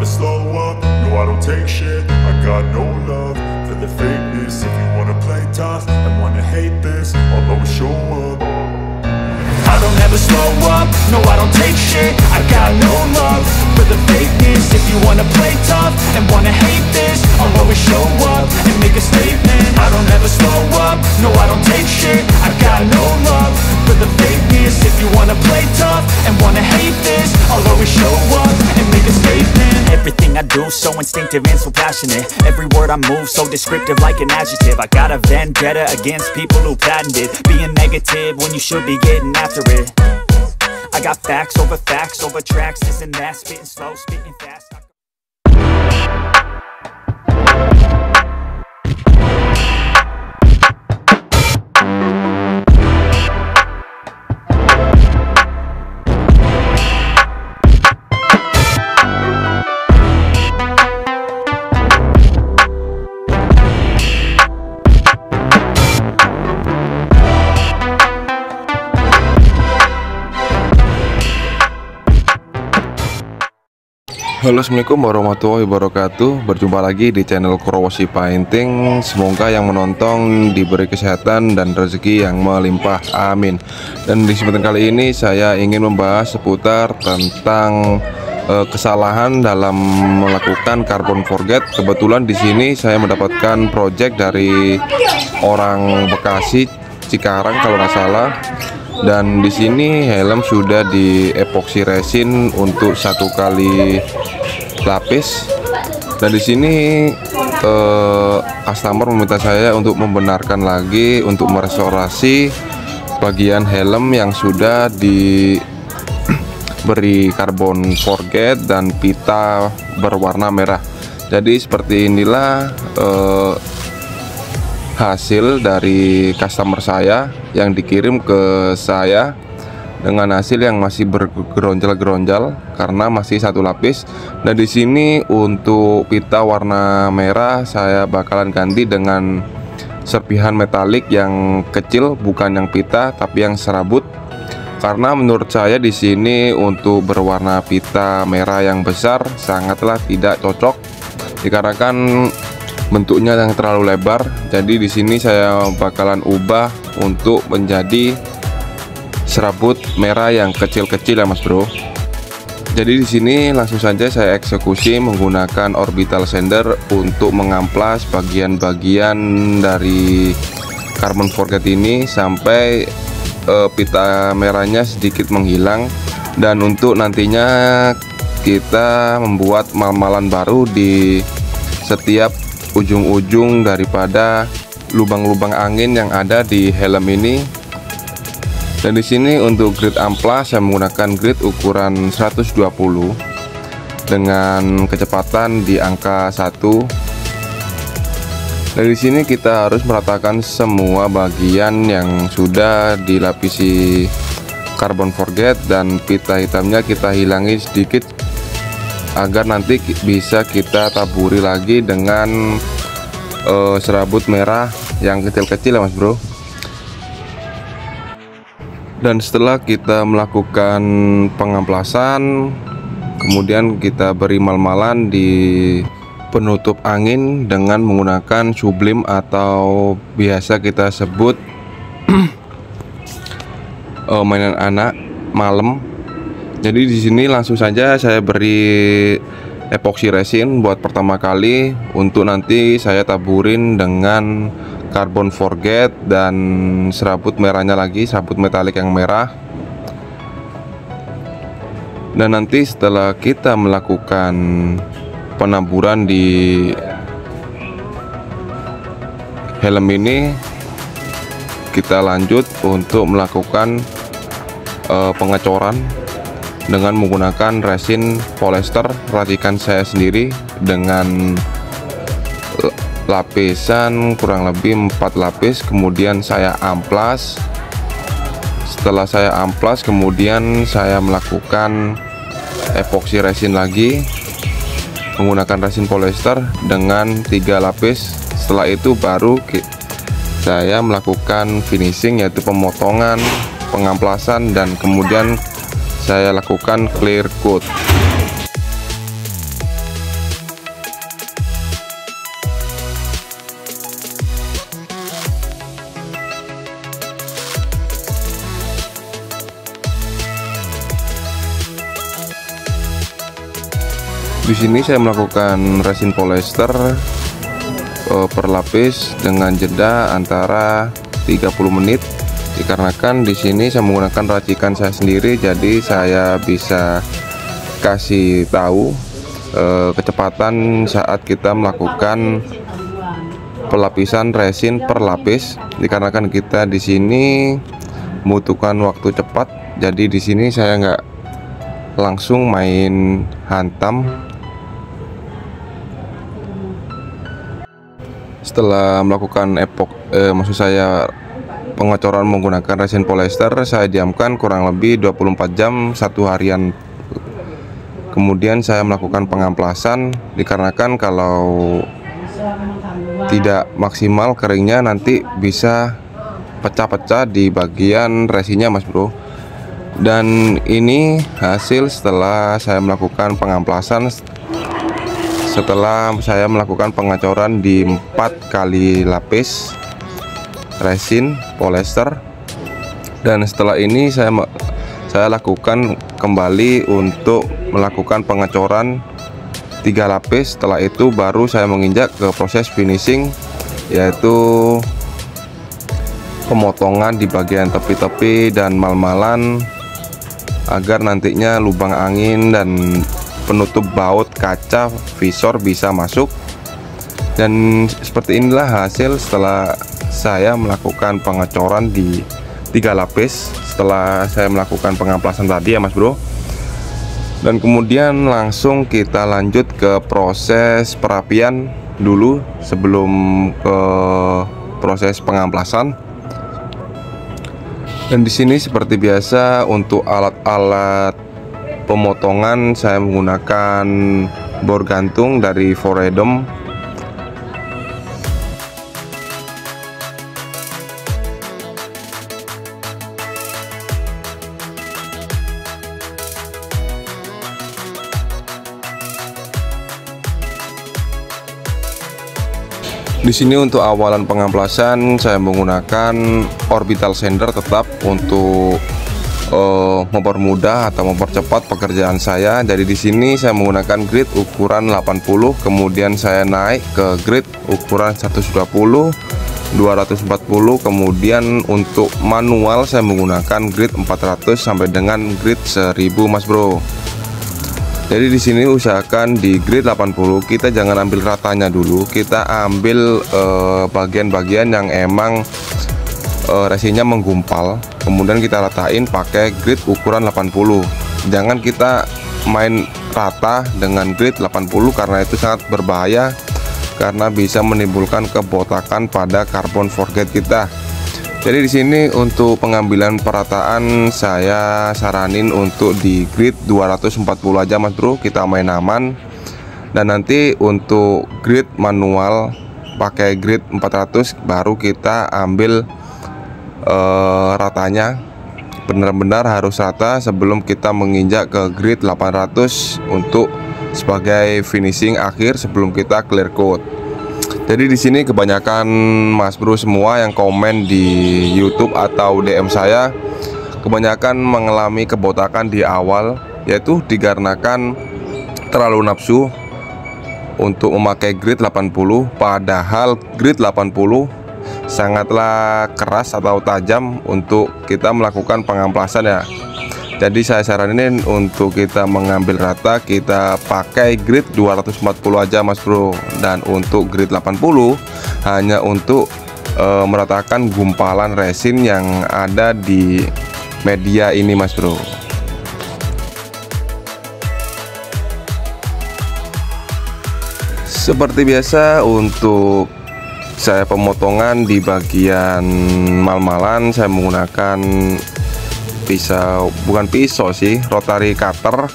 never slow up, no I don't take shit. I got no love for the fakeness. If you wanna play tough and wanna hate this, I'll always show up. I don't ever slow up, no I don't take shit. I got no love for the fakeness. If you wanna play tough and wanna hate this, I'll always show up and make a statement. I don't ever slow up, no I don't take shit. I got no love for the fakeness. If you wanna play tough and wanna hate this, I'll always show up and make a statement. Everything I do so instinctive and so passionate. Every word I move so descriptive like an adjective. I got a vendetta against people who patented being negative when you should be getting after it. I got facts over tracks, this and that, spitting slow, spitting fast. Halo, assalamualaikum warahmatullahi wabarakatuh. Berjumpa lagi di channel Krowosi Painting. Semoga yang menonton diberi kesehatan dan rezeki yang melimpah, amin. Dan di kesempatan kali ini saya ingin membahas seputar tentang kesalahan dalam melakukan carbon forget. Kebetulan di sini saya mendapatkan project dari orang Bekasi, Cikarang kalau nggak salah. Dan di sini helm sudah di epoxy resin untuk 1 kali lapis. Dan di sini customer meminta saya untuk membenarkan lagi untuk merestorasi bagian helm yang sudah diberi carbon forget dan pita berwarna merah. Jadi seperti inilah hasil dari customer saya yang dikirim ke saya dengan hasil yang masih bergeronjal-geronjal karena masih 1 lapis. Dan di sini untuk pita warna merah saya bakalan ganti dengan serpihan metalik yang kecil, bukan yang pita tapi yang serabut. Karena menurut saya di sini untuk berwarna pita merah yang besar sangatlah tidak cocok dikarenakan bentuknya yang terlalu lebar. Jadi di sini saya bakalan ubah untuk menjadi serabut merah yang kecil-kecil ya Mas Bro. Jadi di sini langsung saja saya eksekusi menggunakan orbital sander untuk mengamplas bagian-bagian dari carbon forget ini sampai pita merahnya sedikit menghilang. Dan untuk nantinya kita membuat mal-malan baru di setiap ujung-ujung daripada lubang-lubang angin yang ada di helm ini. Dan di sini untuk grid amplas saya menggunakan grid ukuran 120 dengan kecepatan di angka 1. Dan di sini kita harus meratakan semua bagian yang sudah dilapisi carbon forget dan pita hitamnya kita hilangi sedikit agar nanti bisa kita taburi lagi dengan serabut merah yang kecil-kecil ya Mas Bro. Dan setelah kita melakukan pengamplasan, kemudian kita beri mal-malan di penutup angin dengan menggunakan sublim atau biasa kita sebut mainan anak malam. Jadi di sini langsung saja saya beri epoxy resin buat pertama kali untuk nanti saya taburin dengan carbon forget dan serabut merahnya lagi, serabut metalik yang merah. Dan nanti setelah kita melakukan penaburan di helm ini, kita lanjut untuk melakukan pengecoran dengan menggunakan resin polyester racikan saya sendiri dengan lapisan kurang lebih 4 lapis. Kemudian saya amplas. Setelah saya amplas, kemudian saya melakukan epoxy resin lagi menggunakan resin polyester dengan 3 lapis. Setelah itu baru saya melakukan finishing, yaitu pemotongan, pengamplasan, dan kemudian saya lakukan clear coat. Di sini saya melakukan resin polyester per lapis dengan jeda antara 30 menit. Dikarenakan di sini saya menggunakan racikan saya sendiri, jadi saya bisa kasih tahu kecepatan saat kita melakukan pelapisan resin per lapis. Dikarenakan kita di sini membutuhkan waktu cepat, jadi di sini saya nggak langsung main hantam. Setelah melakukan maksud saya pengecoran menggunakan resin polyester, saya diamkan kurang lebih 24 jam, 1 harian. Kemudian saya melakukan pengamplasan, dikarenakan kalau tidak maksimal keringnya nanti bisa pecah-pecah di bagian resinnya, Mas Bro. Dan ini hasil setelah saya melakukan pengamplasan, setelah saya melakukan pengecoran di 4 kali lapis resin polyester. Dan setelah ini saya lakukan kembali untuk melakukan pengecoran 3 lapis. Setelah itu baru saya menginjak ke proses finishing, yaitu pemotongan di bagian tepi-tepi dan mal-malan, agar nantinya lubang angin dan penutup baut kaca visor bisa masuk. Dan seperti inilah hasil setelah saya melakukan pengecoran di 3 lapis setelah saya melakukan pengamplasan tadi ya, Mas Bro. Dan kemudian langsung kita lanjut ke proses perapian dulu sebelum ke proses pengamplasan. Dan di sini seperti biasa untuk alat-alat pemotongan saya menggunakan bor gantung dari Foredom. Di sini untuk awalan pengamplasan saya menggunakan orbital sander tetap untuk mempermudah atau mempercepat pekerjaan saya. Jadi di sini saya menggunakan grid ukuran 80, kemudian saya naik ke grid ukuran 120, 240, kemudian untuk manual saya menggunakan grid 400 sampai dengan grid 1000, Mas Bro. Jadi di sini usahakan di grid 80 kita jangan ambil ratanya dulu, kita ambil bagian-bagian yang emang resinnya menggumpal, kemudian kita ratain pakai grid ukuran 80. Jangan kita main rata dengan grid 80 karena itu sangat berbahaya, karena bisa menimbulkan kebotakan pada karbon forget kita. Jadi di sini untuk pengambilan perataan saya saranin untuk di grid 240 aja, Mas Bro, kita main aman. Dan nanti untuk grid manual pakai grid 400 baru kita ambil ratanya, benar-benar harus rata sebelum kita menginjak ke grid 800 untuk sebagai finishing akhir sebelum kita clear coat. Jadi di sini kebanyakan Mas Bro semua yang komen di YouTube atau DM saya kebanyakan mengalami kebotakan di awal, yaitu dikarenakan terlalu nafsu untuk memakai grid 80, padahal grid 80 sangatlah keras atau tajam untuk kita melakukan pengamplasan ya. Jadi saya saranin untuk kita mengambil rata kita pakai grid 240 aja, Mas Bro. Dan untuk grid 80 hanya untuk meratakan gumpalan resin yang ada di media ini, Mas Bro. Seperti biasa untuk saya pemotongan di bagian mal-malan saya menggunakan bukan pisau sih, rotary cutter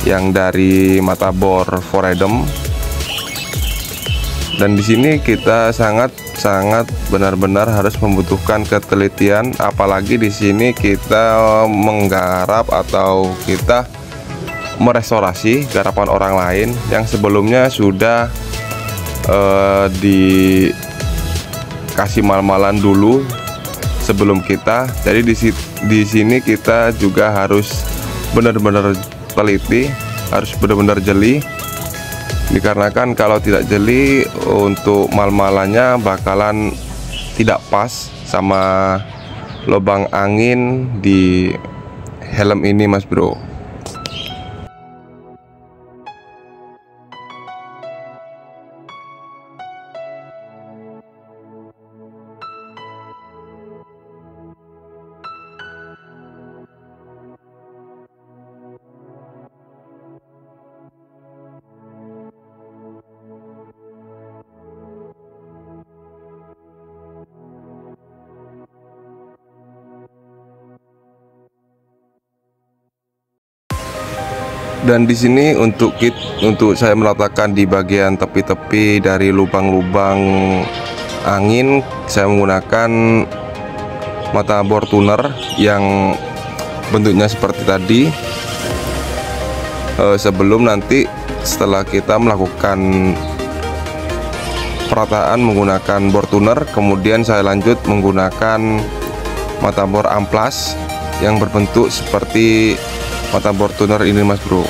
yang dari mata bor Foredom. Dan di sini kita sangat benar-benar harus membutuhkan ketelitian, apalagi di sini kita menggarap atau kita merestorasi garapan orang lain yang sebelumnya sudah dikasih mal-malan dulu sebelum kita. Jadi di sini kita juga harus benar-benar teliti harus benar-benar jeli, dikarenakan kalau tidak jeli untuk mal-malannya bakalan tidak pas sama lubang angin di helm ini mas bro. Dan di sini untuk saya meletakkan di bagian tepi-tepi dari lubang-lubang angin, saya menggunakan mata bor tuner yang bentuknya seperti tadi. Sebelum nanti setelah kita melakukan perataan menggunakan bor tuner, kemudian saya lanjut menggunakan mata bor amplas yang berbentuk seperti mata bor tuner ini mas bro.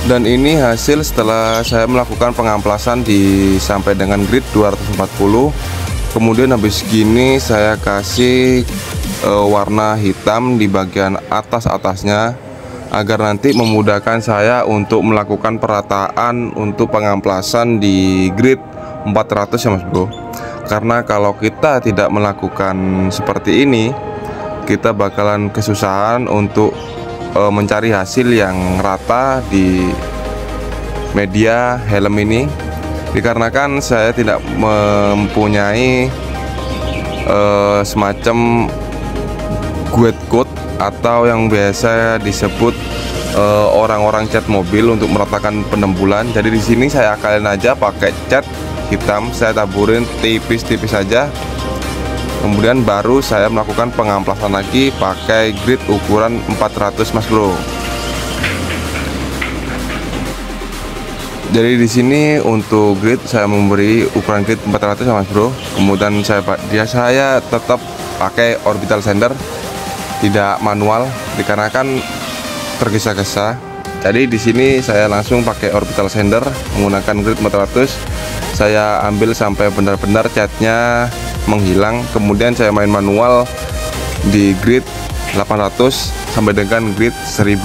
Dan ini hasil setelah saya melakukan pengamplasan sampai dengan grid 240. Kemudian habis gini saya kasih warna hitam di bagian atasnya agar nanti memudahkan saya untuk melakukan perataan untuk pengamplasan di grid 400 ya mas bro. Karena kalau kita tidak melakukan seperti ini, kita bakalan kesusahan untuk mencari hasil yang rata di media helm ini, dikarenakan saya tidak mempunyai semacam guide code atau yang biasa disebut orang-orang cat mobil untuk meratakan penembulan. Jadi di sini saya akalin aja pakai cat hitam, saya taburin tipis-tipis saja. Kemudian baru saya melakukan pengamplasan lagi pakai grid ukuran 400 mas bro. Jadi di sini untuk grid saya memberi ukuran grid 400 ya mas bro. Kemudian saya tetap pakai orbital sander, tidak manual dikarenakan tergesa-gesa. Jadi di sini saya langsung pakai orbital sander menggunakan grid 400. Saya ambil sampai benar-benar catnya menghilang, kemudian saya main manual di grid 800 sampai dengan grid 1000.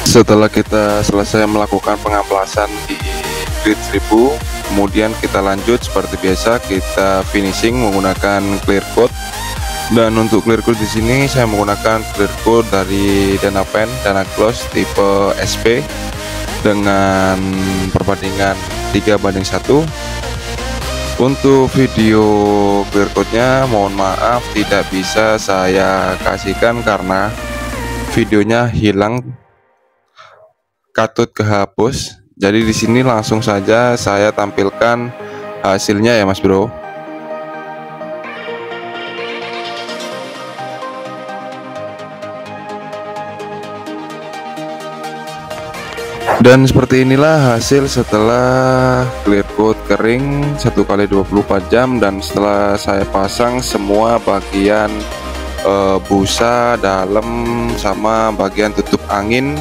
Setelah kita selesai melakukan pengamplasan di grid 1000, kemudian kita lanjut seperti biasa, kita finishing menggunakan clear coat. Dan untuk clear coat di sini saya menggunakan clear coat dari Danapen Danaclos tipe SP dengan perbandingan 3:1. Untuk video clear coatnya mohon maaf tidak bisa saya kasihkan karena videonya hilang, katut kehapus. Jadi di sini langsung saja saya tampilkan hasilnya ya mas bro. Dan seperti inilah hasil setelah clear coat kering 1x24 jam. Dan setelah saya pasang semua bagian busa dalam sama bagian tutup angin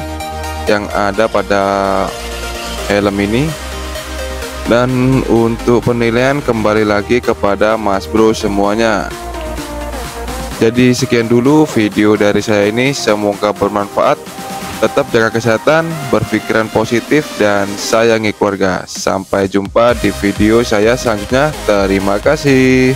yang ada pada helm ini. Dan untuk penilaian kembali lagi kepada Mas Bro semuanya. Jadi sekian dulu video dari saya ini, semoga bermanfaat. Tetap jaga kesehatan, berpikiran positif, dan sayangi keluarga. Sampai jumpa di video saya selanjutnya. Terima kasih.